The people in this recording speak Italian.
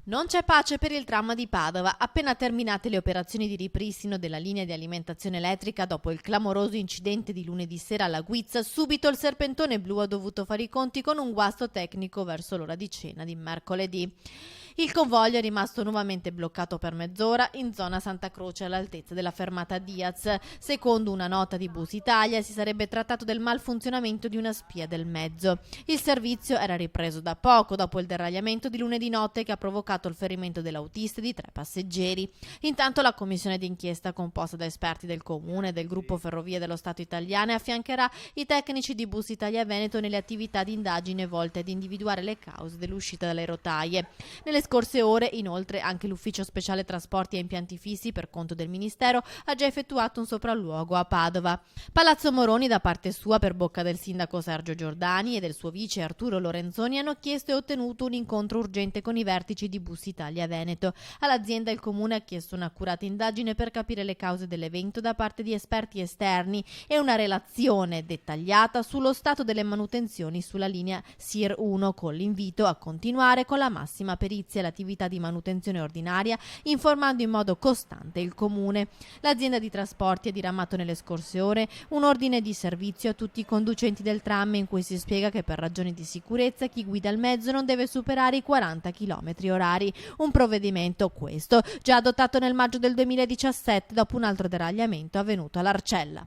Non c'è pace per il tram di Padova. Appena terminate le operazioni di ripristino della linea di alimentazione elettrica dopo il clamoroso incidente di lunedì sera alla Guizza, subito il serpentone blu ha dovuto fare i conti con un guasto tecnico verso l'ora di cena di mercoledì. Il convoglio è rimasto nuovamente bloccato per mezz'ora in zona Santa Croce all'altezza della fermata Diaz. Secondo una nota di Bus Italia si sarebbe trattato del malfunzionamento di una spia del mezzo. Il servizio era ripreso da poco dopo il deragliamento di lunedì notte che ha provocato il ferimento dell'autista e di 3 passeggeri. Intanto la commissione d'inchiesta composta da esperti del comune e del gruppo Ferrovie dello Stato italiane affiancherà i tecnici di Bus Italia Veneto nelle attività di indagine volte ad individuare le cause dell'uscita dalle rotaie. Nelle scorse ore, inoltre, anche l'Ufficio Speciale Trasporti e Impianti Fissi, per conto del Ministero, ha già effettuato un sopralluogo a Padova. Palazzo Moroni, da parte sua, per bocca del sindaco Sergio Giordani e del suo vice Arturo Lorenzoni, hanno chiesto e ottenuto un incontro urgente con i vertici di Bus Italia Veneto. All'azienda il comune ha chiesto un'accurata indagine per capire le cause dell'evento da parte di esperti esterni e una relazione dettagliata sullo stato delle manutenzioni sulla linea SIR 1, con l'invito a continuare con la massima perizia l'attività di manutenzione ordinaria, informando in modo costante il comune. L'azienda di trasporti ha diramato nelle scorse ore un ordine di servizio a tutti i conducenti del tram in cui si spiega che per ragioni di sicurezza chi guida il mezzo non deve superare i 40 km orari. Un provvedimento, questo, già adottato nel maggio del 2017 dopo un altro deragliamento avvenuto all'Arcella.